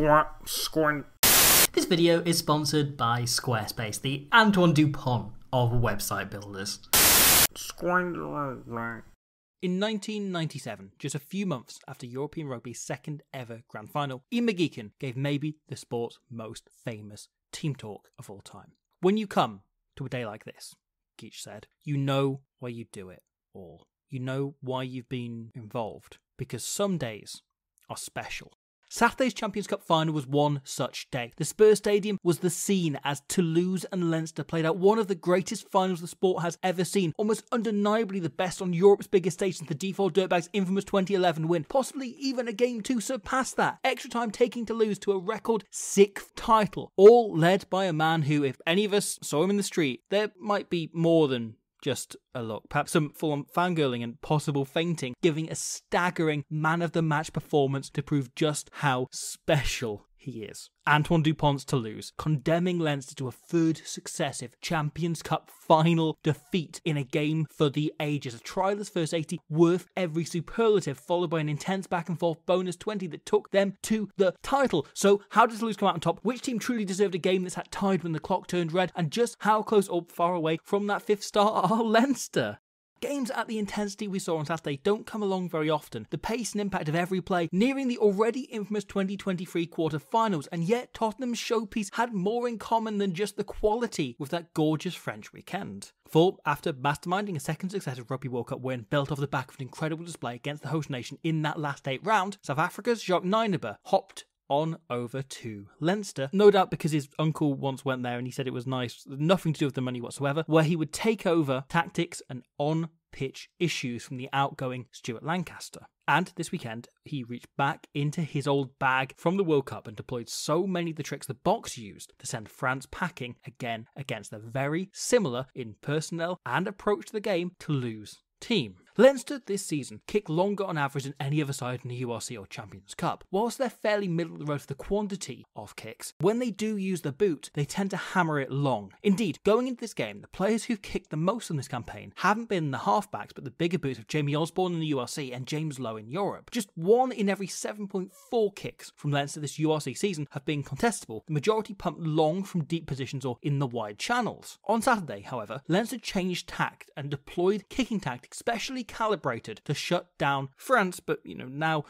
This video is sponsored by Squarespace, the Antoine Dupont of website builders. In 1997, just a few months after European Rugby's second ever grand final, Ian McGeechan gave maybe the sport's most famous team talk of all time. When you come to a day like this, Geech said, you know why you do it all. You know why you've been involved, because some days are special. Saturday's Champions Cup final was one such day. The Spurs Stadium was the scene as Toulouse and Leinster played out one of the greatest finals the sport has ever seen, almost undeniably the best on Europe's biggest stage since the default Dirtbags' infamous 2011 win, possibly even a game to surpass that. Extra time taking Toulouse to a record 6th title, all led by a man who, if any of us saw him in the street, there might be more than just a look, perhaps some full-on fangirling and possible fainting, giving a staggering man-of-the-match performance to prove just how special he is. Antoine Dupont's Toulouse, condemning Leinster to a third successive Champions Cup final defeat in a game for the ages. A trialless first 80 worth every superlative, followed by an intense back-and-forth bonus 20 that took them to the title. So how does Toulouse come out on top? Which team truly deserved a game that's at tied when the clock turned red? And just how close or far away from that 5th star are Leinster? Games at the intensity we saw on Saturday don't come along very often. The pace and impact of every play nearing the already infamous 2023 quarter-finals, and yet Tottenham's showpiece had more in common than just the quality with that gorgeous French weekend. For, after masterminding a second successive Rugby World Cup win built off the back of an incredible display against the host nation in that last 8 round, South Africa's Jacques Nienaber hopped on over to Leinster, no doubt because his uncle once went there and he said it was nice, nothing to do with the money whatsoever, where he would take over tactics and on-pitch issues from the outgoing Stuart Lancaster. And this weekend, he reached back into his old bag from the World Cup and deployed so many of the tricks the box used to send France packing again against the very similar in personnel and approach to the game Toulouse team. Leinster this season kick longer on average than any other side in the URC or Champions Cup. Whilst they're fairly middle of the road for the quantity of kicks, when they do use the boot, they tend to hammer it long. Indeed, going into this game, the players who've kicked the most in this campaign haven't been the halfbacks, but the bigger boots of Jamie Osborne in the URC and James Lowe in Europe. Just 1 in every 7.4 kicks from Leinster this URC season have been contestable, the majority pumped long from deep positions or in the wide channels. On Saturday, however, Leinster changed tact and deployed kicking tactics specially calibrated to shut down France, but now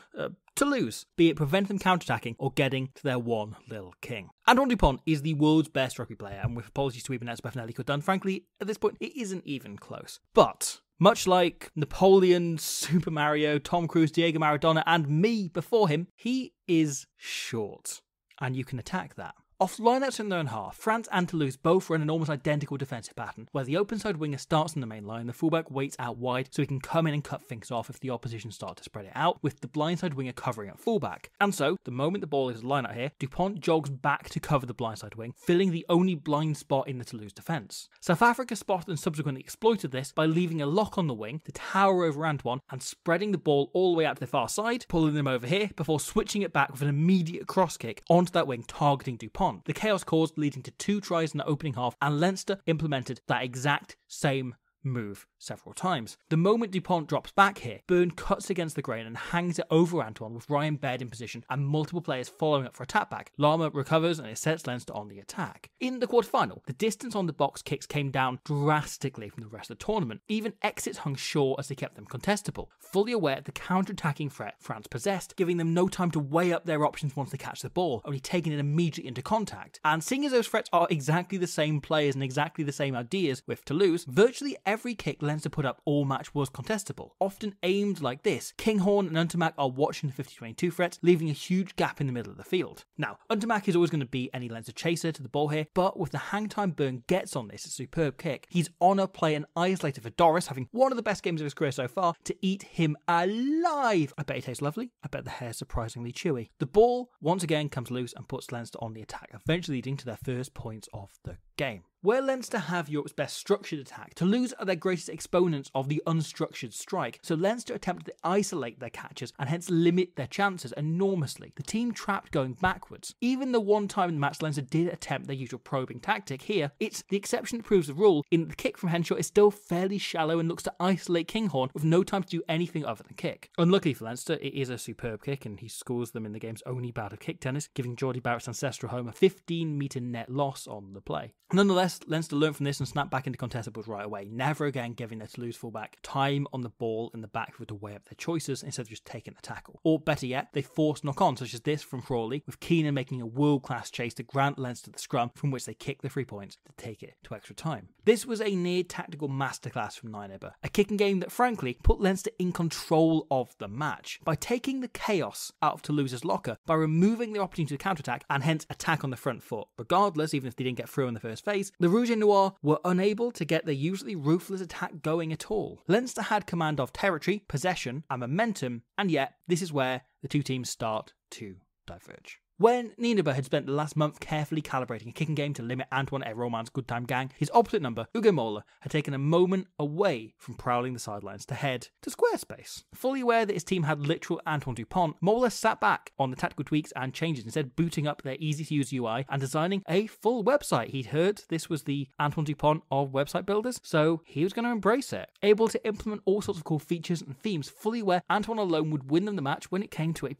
Toulouse, be it prevent them counterattacking or getting to their one little king. Antoine Dupont is the world's best rugby player, and with apologies to even Elspeth and Ellie Dunn, frankly, at this point, it isn't even close. But much like Napoleon, Super Mario, Tom Cruise, Diego Maradona, and me before him, he is short, and you can attack that. Off lineouts in their own half, France and Toulouse both run an almost identical defensive pattern, where the open side winger starts in the main line, the fullback waits out wide so he can come in and cut things off if the opposition start to spread it out, with the blindside winger covering at fullback. And so, the moment the ball is line out here, Dupont jogs back to cover the blindside wing, filling the only blind spot in the Toulouse defence. South Africa spotted and subsequently exploited this by leaving a lock on the wing to tower over Antoine and spreading the ball all the way out to the far side, pulling them over here before switching it back with an immediate cross kick onto that wing targeting Dupont. The chaos caused, leading to 2 tries in the opening half, and Leinster implemented that exact same move several times. The moment Dupont drops back here, Byrne cuts against the grain and hangs it over Antoine with Ryan Baird in position and multiple players following up for a tap back. Lama recovers and it sets Leinster on the attack. In the quarterfinal, the distance on the box kicks came down drastically from the rest of the tournament. Even exits hung short as they kept them contestable, fully aware of the counter-attacking threat France possessed, giving them no time to weigh up their options once they catch the ball, only taking it immediately into contact. And seeing as those threats are exactly the same players and exactly the same ideas with Toulouse, virtually every kick Leinster put up all match was contestable, often aimed like this. Kinghorn and Untermack are watching the 50-22 threats, leaving a huge gap in the middle of the field. Now, Untermack is always going to be any Leinster chaser to the ball here, but with the hang time Byrne gets on this, a superb kick, he's on a play and isolated for Doris, having one of the best games of his career so far, to eat him alive. I bet he tastes lovely. I bet the hair's surprisingly chewy. The ball once again comes loose and puts Leinster on the attack, eventually leading to their first points of the game. Where Leinster have Europe's best structured attack, Toulouse are their greatest exponents of the unstructured strike, so Leinster attempted to isolate their catches and hence limit their chances enormously. The team trapped going backwards. Even the one time in the match Leinster did attempt their usual probing tactic, here it's the exception that proves the rule in that the kick from Henshaw is still fairly shallow and looks to isolate Kinghorn with no time to do anything other than kick. Unluckily for Leinster, it is a superb kick and he scores them in the game's only bout of kick tennis, giving Geordie Barrett's ancestral home a 15-metre net loss on the play. Nonetheless, Leinster learned from this and snapped back into contestables right away, never again giving their Toulouse fullback time on the ball in the backfield to weigh up their choices instead of just taking the tackle. Or better yet, they forced knock-on, such as this from Crawley, with Keenan making a world-class chase to grant Leinster the scrum, from which they kicked the 3 points to take it to extra time. This was a near-tactical masterclass from Nynaber, a kicking game that frankly put Leinster in control of the match. By taking the chaos out of Toulouse's locker, by removing their opportunity to counter-attack and hence attack on the front foot. Regardless, even if they didn't get through in the first phase, the Rouge et Noir were unable to get their usually ruthless attack going at all. Leinster had command of territory, possession, and momentum, and yet this is where the two teams start to diverge. When Nynaber had spent the last month carefully calibrating a kicking game to limit Antoine et Roman's good time gang, his opposite number, Ugo Mola, had taken a moment away from prowling the sidelines to head to Squarespace. Fully aware that his team had literal Antoine Dupont, Mola sat back on the tactical tweaks and changes, instead booting up their easy-to-use UI and designing a full website. He'd heard this was the Antoine Dupont of website builders, so he was going to embrace it. Able to implement all sorts of cool features and themes, fully aware Antoine alone would win them the match when it came to it.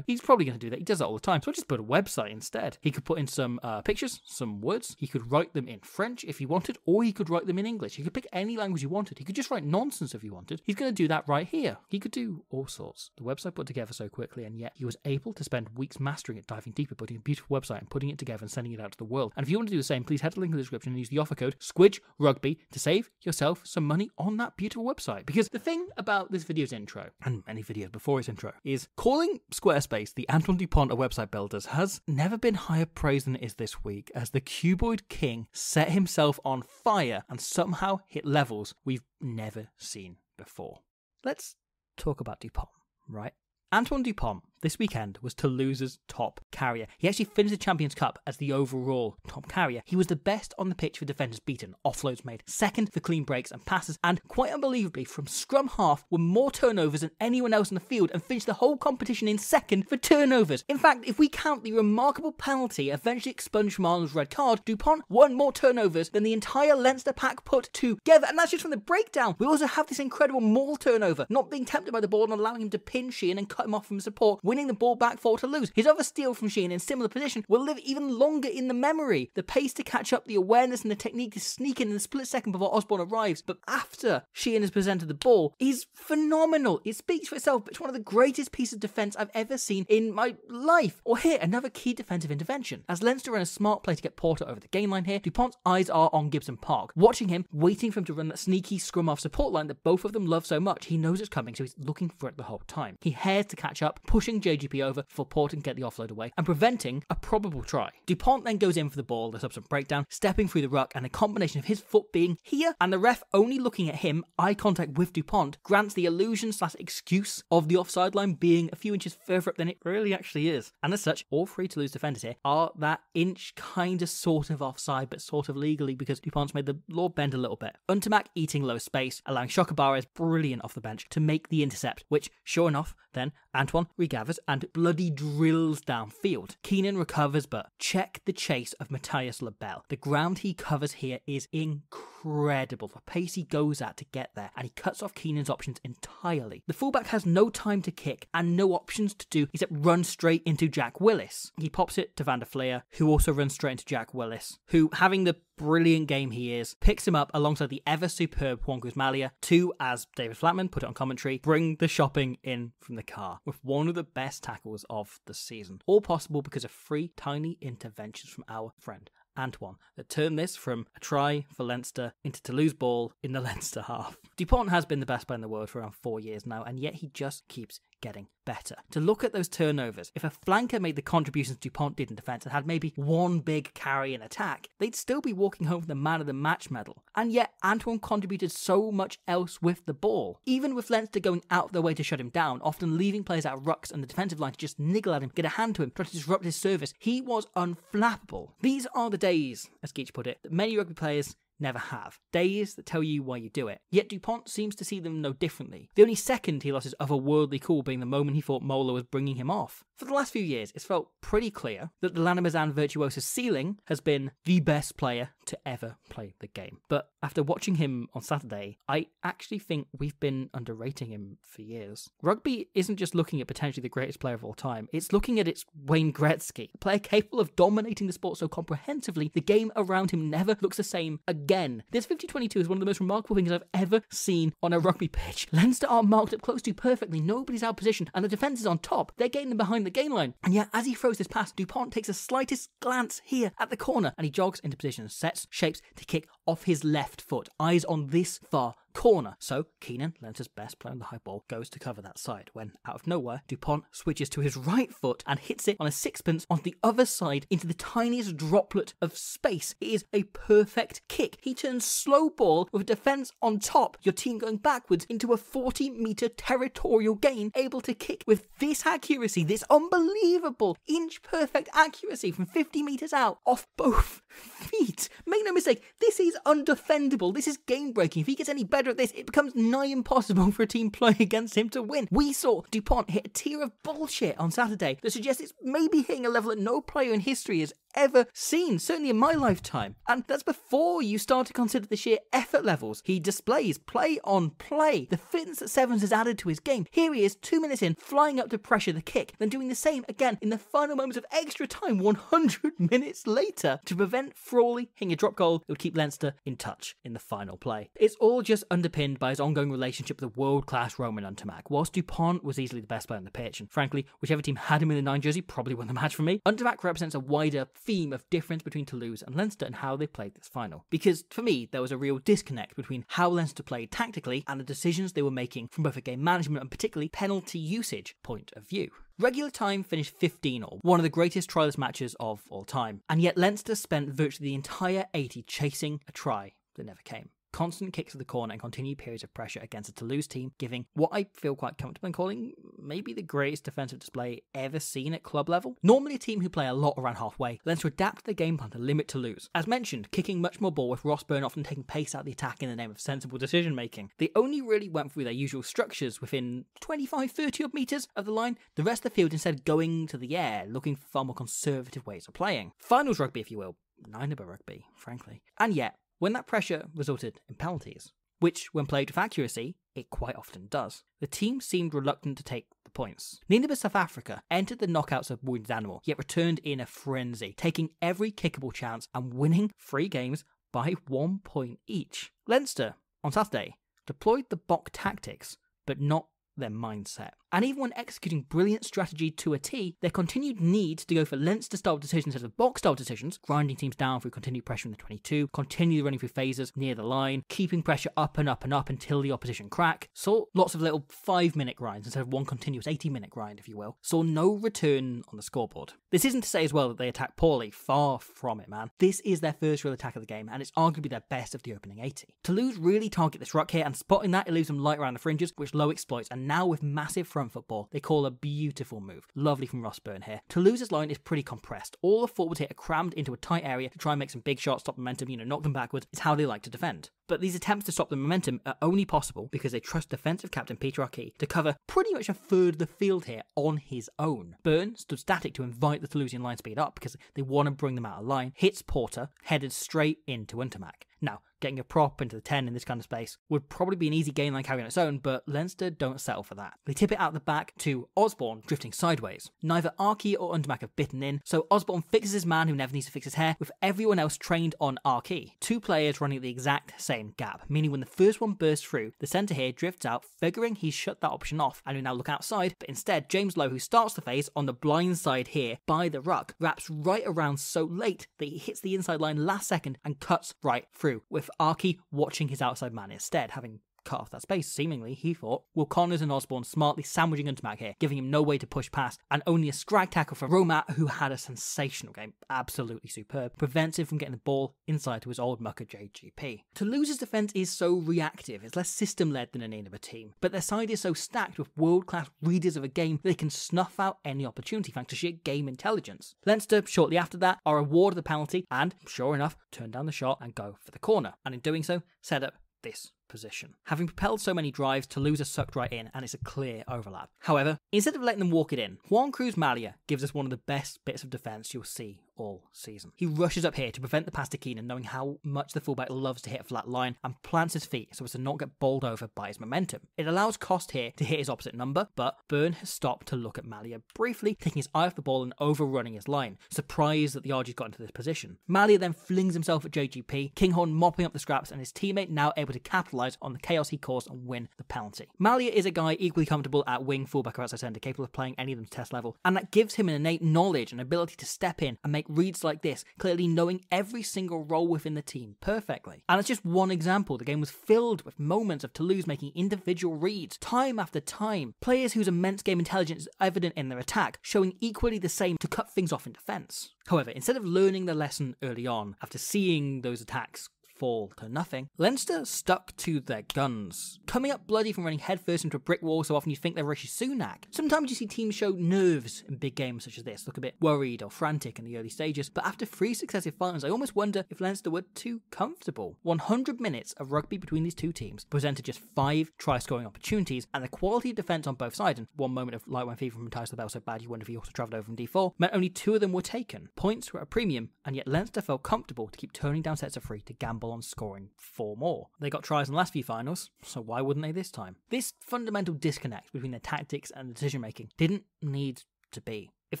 He's probably going to do that. He does that all the time. So just put a website instead. He could put in some pictures, some words. He could write them in French if he wanted, or he could write them in English. He could pick any language he wanted. He could just write nonsense if he wanted. He's going to do that right here. He could do all sorts. The website put together so quickly, and yet he was able to spend weeks mastering it, diving deeper, putting a beautiful website and putting it together and sending it out to the world. And if you want to do the same, please head to the link in the description and use the offer code SQUIDGRUGBY to save yourself some money on that beautiful website. Because the thing about this video's intro, and many videos before its intro, is calling Squarespace the Antoine Dupont of website builders has never been higher praise than it is this week, as the Cuboid King set himself on fire and somehow hit levels we've never seen before. Let's talk about Dupont, right? Antoine Dupont this weekend was Toulouse's top carrier. He actually finished the Champions Cup as the overall top carrier. He was the best on the pitch for defenders beaten, offloads made, second for clean breaks and passes, and quite unbelievably from scrum half were more turnovers than anyone else in the field and finished the whole competition in second for turnovers. In fact, if we count the remarkable penalty eventually expunged from Arnold's red card, Dupont won more turnovers than the entire Leinster pack put together, and that's just from the breakdown. We also have this incredible maul turnover, not being tempted by the ball and allowing him to pin Sheehan and cut him off from support, winning the ball back for Toulouse. His other steal from Sheehan in similar position will live even longer in the memory. The pace to catch up, the awareness and the technique to sneak in the split second before Osborne arrives, but after Sheehan has presented the ball, is phenomenal. It speaks for itself, but it's one of the greatest pieces of defence I've ever seen in my life. Or here, another key defensive intervention. As Leinster run a smart play to get Porter over the gain line here, Dupont's eyes are on Gibson Park, watching him, waiting for him to run that sneaky scrum off support line that both of them love so much. He knows it's coming, so he's looking for it the whole time. He hares to catch up, pushing JGP over for Porter to get the offload away, and preventing a probable try. Dupont then goes in for the ball, the subsequent breakdown, stepping through the ruck, and a combination of his foot being here and the ref only looking at him, eye contact with Dupont, grants the illusion/excuse of the offside line being a few inches further up than it really actually is. And as such, all three Toulouse defenders here are that inch kind of sort of offside, but sort of legally, because Dupont's made the law bend a little bit. Untamak eating low space, allowing Chocobares, brilliant off the bench, to make the intercept, which, sure enough, then Antoine regathers and bloody drills downfield. Keenan recovers, but check the chase of Matthias Labelle. The ground he covers here is incredible. The pace he goes at to get there, and he cuts off Keenan's options entirely. The fullback has no time to kick and no options to do except run straight into Jack Willis. He pops it to Van der Fleer, who also runs straight into Jack Willis, who, having the brilliant game he is, picks him up alongside the ever superb Juan Guzmalia to, as David Flatman put it on commentary, bring the shopping in from the car with one of the best tackles of the season. All possible because of 3 tiny interventions from our friend Antoine that turned this from a try for Leinster into Toulouse ball in the Leinster half. Dupont has been the best player in the world for around 4 years now, and yet he just keeps getting better. To look at those turnovers, if a flanker made the contributions Dupont did in defence and had maybe one big carry in attack, they'd still be walking home with the man of the match medal. And yet Antoine contributed so much else with the ball. Even with Leinster going out of their way to shut him down, often leaving players out of rucks and the defensive line to just niggle at him, get a hand to him, try to disrupt his service, he was unflappable. These are the days, as Geach put it, that many rugby players never have. Days that tell you why you do it. Yet Dupont seems to see them no differently. The only second he lost his otherworldly cool being the moment he thought Mola was bringing him off. For the last few years, it's felt pretty clear that the Lannemezan virtuoso's ceiling has been the best player to ever play the game. But after watching him on Saturday, I actually think we've been underrating him for years. Rugby isn't just looking at potentially the greatest player of all time, it's looking at its Wayne Gretzky, a player capable of dominating the sport so comprehensively, the game around him never looks the same again. This 50-22 is one of the most remarkable things I've ever seen on a rugby pitch. Leinster are marked up close to perfectly, nobody's out of position, and the defence is on top. They're getting them behind the gain line. And yet, as he throws this pass, Dupont takes the slightest glance here at the corner, and he jogs into position and sets shapes to kick off his left foot, eyes on this far corner. So Keenan, Leinster's best player on the high ball, goes to cover that side when, out of nowhere, Dupont switches to his right foot and hits it on a sixpence onto the other side into the tiniest droplet of space. It is a perfect kick. He turns slow ball with defence on top, your team going backwards into a 40-metre territorial gain, able to kick with this accuracy, this unbelievable inch-perfect accuracy from 50 metres out off both feet. Make no mistake, this is undefendable. This is game-breaking. If he gets any better at this, it becomes nigh impossible for a team playing against him to win. We saw Dupont hit a tier of bullshit on Saturday that suggests it's maybe hitting a level that no player in history has ever seen, certainly in my lifetime. And that's before you start to consider the sheer effort levels he displays, play on play. The fitness that Sevens has added to his game. Here he is, 2 minutes in, flying up to pressure the kick, then doing the same again in the final moments of extra time 100 minutes later to prevent Frawley hitting a drop goal that would keep Leinster in touch in the final play. It's all just underpinned by his ongoing relationship with the world-class Roman Untermack. Whilst Dupont was easily the best player on the pitch, and frankly, whichever team had him in the 9 jersey probably won the match for me, Untermack represents a wider theme of difference between Toulouse and Leinster and how they played this final. Because for me, there was a real disconnect between how Leinster played tactically and the decisions they were making from both a game management and particularly penalty usage point of view. Regular time finished 15-all, one of the greatest tryless matches of all time, and yet Leinster spent virtually the entire 80 chasing a try that never came. Constant kicks to the corner and continued periods of pressure against a Toulouse team, giving what I feel quite comfortable in calling maybe the greatest defensive display ever seen at club level. Normally a team who play a lot around halfway, Leinster adapt their game plan to limit Toulouse. As mentioned, kicking much more ball with Ross Byrne often taking pace out of the attack in the name of sensible decision making. They only really went through their usual structures within 25-30 odd metres of the line, the rest of the field instead going to the air, looking for far more conservative ways of playing. Finals rugby, if you will. Neither but rugby, frankly. And yet, when that pressure resulted in penalties, which, when played with accuracy, it quite often does, the team seemed reluctant to take the points. Neither but South Africa entered the knockouts of wounded animal, yet returned in a frenzy, taking every kickable chance and winning 3 games by 1 point each. Leinster, on Saturday, deployed the Bok tactics, but not their mindset. And even when executing brilliant strategy to a T, their continued need to go for Leinster-style decisions instead of Bok-style decisions, grinding teams down through continued pressure in the 22, continue running through phases near the line, keeping pressure up and up and up until the opposition crack, saw lots of little 5-minute grinds instead of one continuous 80-minute grind, if you will, saw no return on the scoreboard. This isn't to say as well that they attacked poorly, far from it, man. This is their first real attack of the game, and it's arguably their best of the opening 80. Toulouse really target this ruck here, and spotting that, it leaves them light around the fringes, which Lowe exploits, and now with massive front football, they call a beautiful move. Lovely from Ross Byrne here. Toulouse's line is pretty compressed. All the forwards here are crammed into a tight area to try and make some big shots, stop momentum, knock them backwards. It's how they like to defend. But these attempts to stop the momentum are only possible because they trust defensive captain Peter Arquis to cover pretty much a third of the field here on his own. Byrne stood static to invite the Toulousian line speed up because they want to bring them out of line, hits Porter, headed straight into Untermack. Now, getting a prop into the 10 in this kind of space would probably be an easy gain line carry on its own, but Leinster don't settle for that. They tip it out the back to Osborne, drifting sideways. Neither Arquis or Untermack have bitten in, so Osborne fixes his man who never needs to fix his hair, with everyone else trained on Arquis. 2 players running at the exact same gap, meaning when the first one bursts through, the centre here drifts out, figuring he's shut that option off and will now look outside, but instead James Lowe, who starts the phase on the blind side here by the ruck, wraps right around so late that he hits the inside line last second and cuts right through, with Arquis watching his outside man instead, having cut off that space, seemingly, he thought. Will Connors and Osborne smartly sandwiching Untermac here, giving him no way to push past, and only a scrag tackle from Romat, who had a sensational game, absolutely superb, prevents him from getting the ball inside to his old mucker JGP. Toulouse's defence is so reactive, it's less system-led than any other team, but their side is so stacked with world-class readers of a game that they can snuff out any opportunity thanks to sheer game intelligence. Leinster, shortly after that, are awarded the penalty and, sure enough, turn down the shot and go for the corner, and in doing so, set up this position. Having propelled so many drives, Toulouse are sucked right in, and it's a clear overlap. However, instead of letting them walk it in, Juan Cruz Malia gives us one of the best bits of defence you'll see all season. He rushes up here to prevent the pass to Keenan, knowing how much the fullback loves to hit a flat line, and plants his feet so as to not get bowled over by his momentum. It allows Cost here to hit his opposite number, but Byrne has stopped to look at Malia briefly, taking his eye off the ball and overrunning his line, surprised that the RG's got into this position. Malia then flings himself at JGP, Kinghorn mopping up the scraps, and his teammate now able to capitalise on the chaos he caused and win the penalty. Malia is a guy equally comfortable at wing, fullback or outside centre, capable of playing any of them to test level, and that gives him an innate knowledge and ability to step in and make reads like this, clearly knowing every single role within the team perfectly. And it's just one example. The game was filled with moments of Toulouse making individual reads, time after time, players whose immense game intelligence is evident in their attack, showing equally the same to cut things off in defence. However, instead of learning the lesson early on, after seeing those attacks fall to nothing, Leinster stuck to their guns, coming up bloody from running headfirst into a brick wall so often you think they're Rishi Sunak. Sometimes you see teams show nerves in big games such as this, look a bit worried or frantic in the early stages, but after 3 successive finals, I almost wonder if Leinster were too comfortable. 100 minutes of rugby between these two teams presented just 5 try-scoring opportunities, and the quality of defence on both sides, and one moment of light when fever from Matthijs de Bel so bad you wonder if he also travelled over from D4, meant only 2 of them were taken. Points were at a premium, and yet Leinster felt comfortable to keep turning down sets of 3 to gamble on scoring 4 more. They got tries in the last few finals, so why wouldn't they this time? This fundamental disconnect between their tactics and decision making didn't need to be. If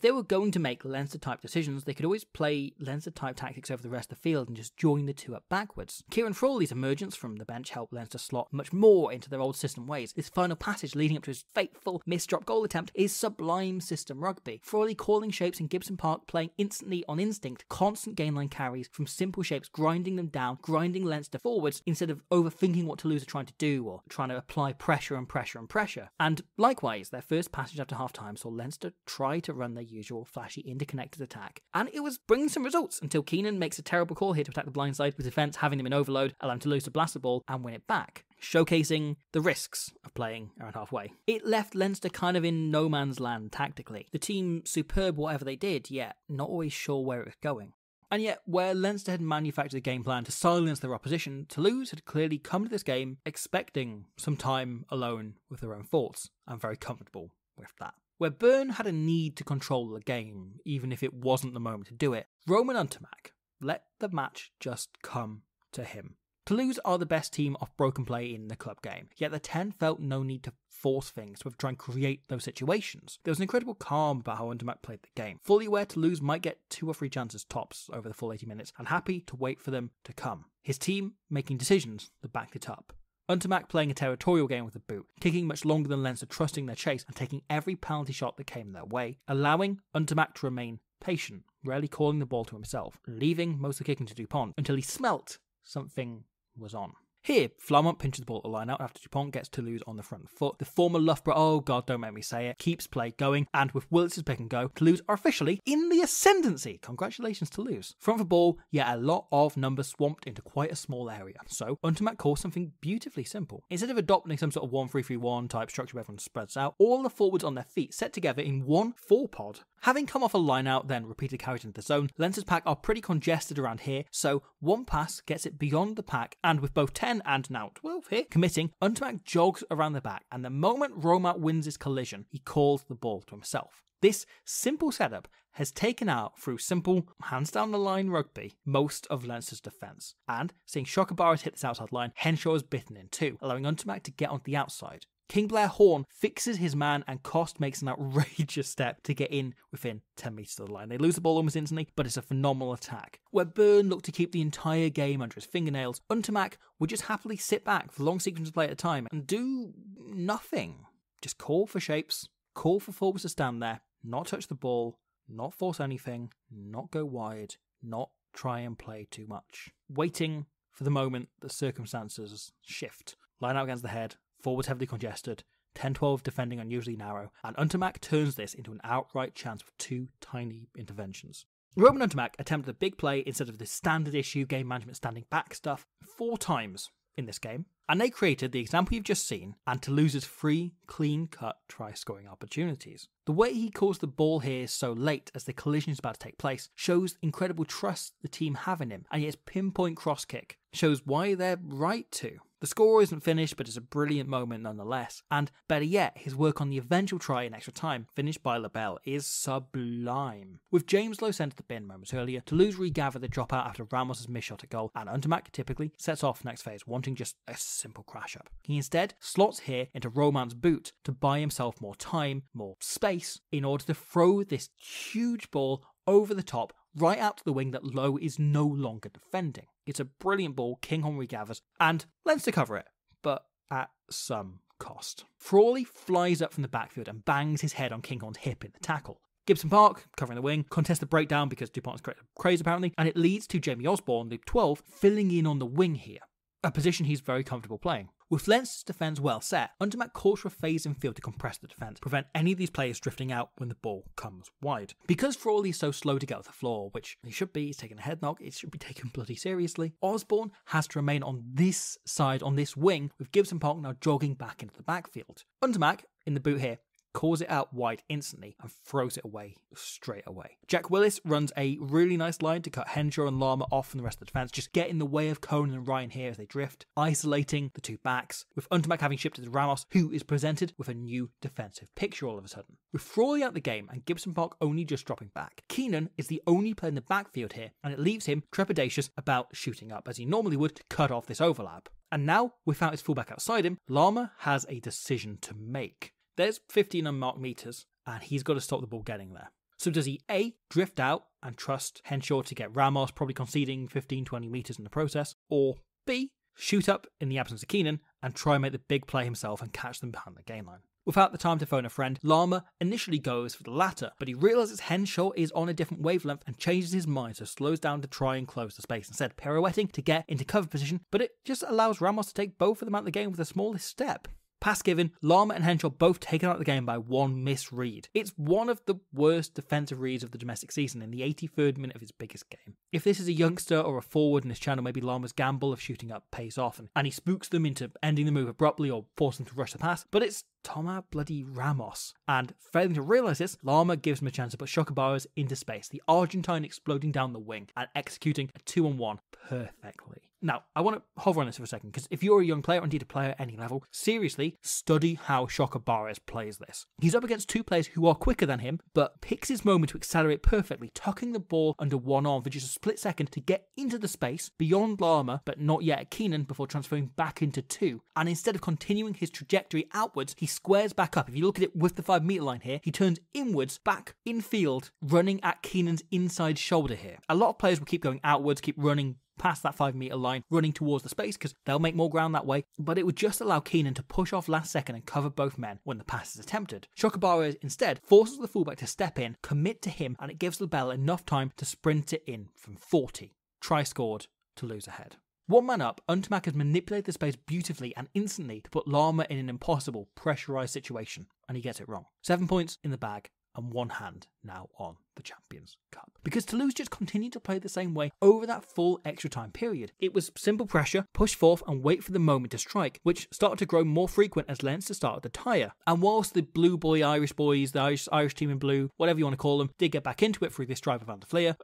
they were going to make Leinster-type decisions, they could always play Leinster-type tactics over the rest of the field and just join the two up backwards. Kieran Frawley's emergence from the bench helped Leinster slot much more into their old system ways. This final passage leading up to his fateful missed drop goal attempt is sublime system rugby. Frawley calling shapes in Gibson Park, playing instantly on instinct, constant gainline carries from simple shapes, grinding them down, grinding Leinster forwards instead of overthinking what Toulouse are trying to do or trying to apply pressure and pressure and pressure. And likewise, their first passage after half-time saw Leinster try to run their usual flashy interconnected attack, and it was bringing some results until Keenan makes a terrible call here to attack the blind side, with defence having them in overload, allowing Toulouse to blast the ball and win it back, showcasing the risks of playing around halfway. It left Leinster kind of in no man's land tactically. The team superb whatever they did, yet not always sure where it was going. And yet, where Leinster had manufactured a game plan to silence their opposition, Toulouse had clearly come to this game expecting some time alone with their own thoughts, and very comfortable with that. Where Byrne had a need to control the game, even if it wasn't the moment to do it, Roman Untermac let the match just come to him. Toulouse are the best team off broken play in the club game, yet the 10 felt no need to force things, to try and create those situations. There was an incredible calm about how Untermac played the game, fully aware Toulouse might get 2 or 3 chances tops over the full 80 minutes, and happy to wait for them to come. His team making decisions that backed it up. Untermac playing a territorial game with the boot, kicking much longer than Leinster, trusting their chase and taking every penalty shot that came their way, allowing Untermac to remain patient, rarely calling the ball to himself, leaving most of the kicking to Dupont until he smelt something was on. Here, Flamont pinches the ball at the line out after Dupont gets Toulouse on the front foot. The former Loughborough, oh god, don't make me say it, keeps play going, and with Willis' pick and go, Toulouse are officially in the ascendancy. Congratulations, Toulouse. Front of the ball, yet a lot of numbers swamped into quite a small area. So, Untermac calls something beautifully simple. Instead of adopting some sort of 1-3-3-1 type structure where everyone spreads out, all the forwards on their feet set together in one 4-pod. Having come off a line out, then repeated carries into the zone, Leinster's pack are pretty congested around here, so one pass gets it beyond the pack, and with both 10 and now 12 here committing, Untermac jogs around the back, and the moment Romat wins his collision, he calls the ball to himself. This simple setup has taken out, through simple hands down the line rugby, most of Leinster's defence, and seeing Shokabaras hit this outside line, Henshaw is bitten in too, allowing Untermac to get onto the outside. King Blair Horn fixes his man, and Cost makes an outrageous step to get in within 10 metres of the line. They lose the ball almost instantly, but it's a phenomenal attack. Where Byrne looked to keep the entire game under his fingernails, Untermac would just happily sit back for long sequences of play at a time and do nothing. Just call for shapes, call for forwards to stand there, not touch the ball, not force anything, not go wide, not try and play too much. Waiting for the moment that circumstances shift. line out against the head, forwards heavily congested, 10-12 defending unusually narrow, and Untermack turns this into an outright chance with 2 tiny interventions. Roman Untermack attempted a big play instead of the standard issue game management standing back stuff 4 times in this game, and they created the example you've just seen and Toulouse's 3 clean-cut try-scoring opportunities. The way he calls the ball here so late as the collision is about to take place shows incredible trust the team have in him, and yet his pinpoint cross kick shows why they're right to. The score isn't finished, but it's a brilliant moment nonetheless, and better yet, his work on the eventual try in extra time, finished by Labelle, is sublime. With James Lowe sent to the bin moments earlier, Toulouse regather the dropout after Ramos' missed shot at goal, and Untermack typically sets off next phase, wanting just a simple crash up. He instead slots here into Roman's boot to buy himself more time, more space, in order to throw this huge ball over the top, right out to the wing that Lowe is no longer defending. It's a brilliant ball, Kinghorn regathers, and Leinster cover it, but at some cost. Frawley flies up from the backfield and bangs his head on Kinghorn's hip in the tackle. Gibson Park, covering the wing, contests the breakdown because Dupont has created a craze apparently, and it leads to Jamie Osborne, the 12, filling in on the wing here, a position he's very comfortable playing. With Leinster's defence well set, Untermack calls for a phase in field to compress the defence, prevent any of these players drifting out when the ball comes wide. Because Frawley is so slow to get off the floor, which he should be, he's taking a head knock, it should be taken bloody seriously, Osborne has to remain on this side, on this wing, with Gibson Park now jogging back into the backfield. Untermack, in the boot here, calls it out wide instantly and throws it away straight away. Jack Willis runs a really nice line to cut Henshaw and Lama off from the rest of the defence, just get in the way of Conan and Ryan here as they drift, isolating the 2 backs, with Untermack having shifted to Ramos, who is presented with a new defensive picture all of a sudden. With Frawley out the game and Gibson Park only just dropping back, Keenan is the only player in the backfield here, and it leaves him trepidatious about shooting up, as he normally would to cut off this overlap. And now, without his fullback outside him, Lama has a decision to make. There's 15 unmarked metres, and he's got to stop the ball getting there. So does he A, drift out and trust Henshaw to get Ramos, probably conceding 15-20 metres in the process, or B, shoot up in the absence of Keenan and try and make the big play himself and catch them behind the game line? Without the time to phone a friend, Lama initially goes for the latter, but he realises Henshaw is on a different wavelength and changes his mind, so slows down to try and close the space, instead pirouetting to get into cover position, but it just allows Ramos to take both of them out of the game with the smallest step. Pass given, Lama and Henshaw both taken out of the game by 1 misread. It's one of the worst defensive reads of the domestic season in the 83rd minute of his biggest game. If this is a youngster or a forward in this channel, maybe Lama's gamble of shooting up pays off and he spooks them into ending the move abruptly or forcing them to rush the pass, but it's Toma bloody Ramos. And failing to realise this, Lama gives him a chance to put Chocobaras into space, the Argentine exploding down the wing and executing a 2-on-1 perfectly. Now, I want to hover on this for a second, because if you're a young player, or indeed a player at any level, seriously, study how Chocobaras plays this. He's up against 2 players who are quicker than him, but picks his moment to accelerate perfectly, tucking the ball under one arm for just a split second to get into the space, beyond Lama, but not yet at Keenan, before transferring back into 2. And instead of continuing his trajectory outwards, he squares back up. If you look at it with the 5 metre line here, he turns inwards, back in field, running at Keenan's inside shoulder here. A lot of players will keep going outwards, keep running past that 5 metre line, running towards the space because they'll make more ground that way, but it would just allow Keenan to push off last second and cover both men when the pass is attempted. Chocobaras instead forces the fullback to step in, commit to him, and it gives Labelle enough time to sprint it in from 40. Try scored, Toulouse ahead. 1 man up, Untermack has manipulated the space beautifully and instantly to put Lama in an impossible, pressurised situation, and he gets it wrong. 7 points in the bag, and 1 hand now on the Champions Cup. Because Toulouse just continued to play the same way over that full extra time period. It was simple pressure, push forth and wait for the moment to strike, which started to grow more frequent as Leinster started to tire. And whilst the blue boy Irish boys, the Irish team in blue, whatever you want to call them, did get back into it through this drive of Van der Fleer,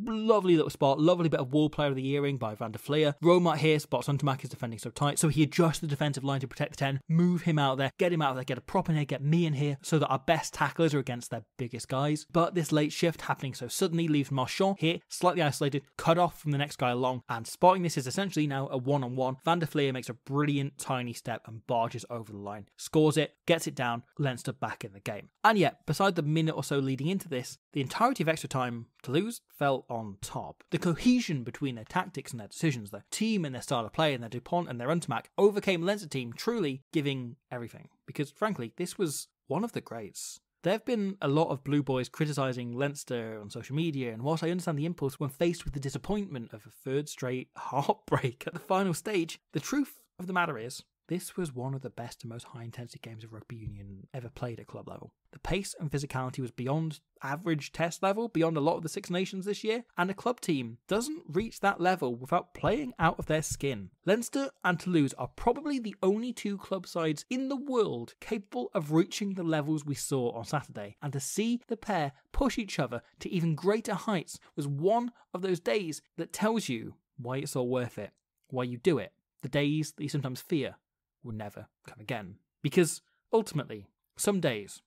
lovely little spot, lovely bit of wall player of the earring by Van der Fleer. Romart here spots Untermack is defending so tight, so he adjusts the defensive line to protect the 10, move him out there, get a prop in here, get me in here, so that our best tacklers are against their biggest guys. But this late shift happening so suddenly leaves Marchand here, slightly isolated, cut off from the next guy along, and spotting this is essentially now a 1-on-1. Van der Fleer makes a brilliant tiny step and barges over the line, scores it, gets it down, Leinster back in the game. And yet, beside the minute or so leading into this, the entirety of extra time, Toulouse felt on top. The cohesion between their tactics and their decisions, their team and their style of play, and their Dupont and their Untermack overcame Leinster team, truly giving everything. Because frankly, this was one of the greats. There have been a lot of Blue Boys criticising Leinster on social media, and whilst I understand the impulse when faced with the disappointment of a 3rd straight heartbreak at the final stage, the truth of the matter is, This was one of the best and most high-intensity games of rugby union ever played at club level. The pace and physicality was beyond average test level, beyond a lot of the Six Nations this year, and a club team doesn't reach that level without playing out of their skin. Leinster and Toulouse are probably the only two club sides in the world capable of reaching the levels we saw on Saturday, and to see the pair push each other to even greater heights was one of those days that tells you why it's all worth it, why you do it. The days that you sometimes fear will never come again. Because, ultimately, some days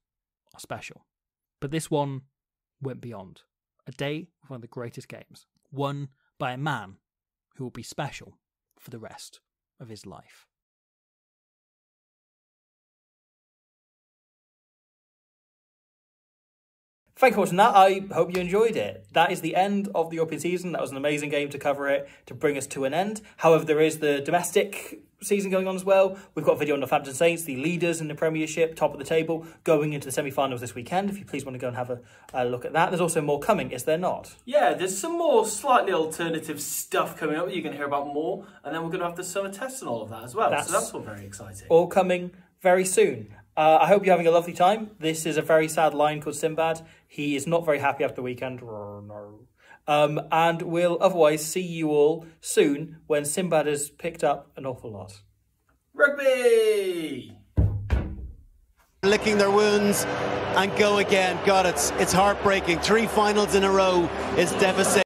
are special. But this one went beyond. A day of one of the greatest games. Won by a man who will be special for the rest of his life. Thank you for watching that. I hope you enjoyed it. That is the end of the European season. That was an amazing game to cover it, to bring us to an end. However, there is the domestic season going on as well. We've got a video on the Northampton Saints, the leaders in the Premiership, top of the table, going into the semi-finals this weekend. If you please want to go and have a look at that. There's also more coming, is there not? Yeah, there's some more slightly alternative stuff coming up that you're going to hear about more. And then we're going to have the summer tests and all of that as well. So that's all very exciting. All coming very soon. I hope you're having a lovely time. This is a very sad lion called Sinbad. He is not very happy after the weekend. And we'll otherwise see you all soon when Sinbad has picked up an awful lot. Rugby! Licking their wounds and go again. God, it's heartbreaking. 3 finals in a row is devastating.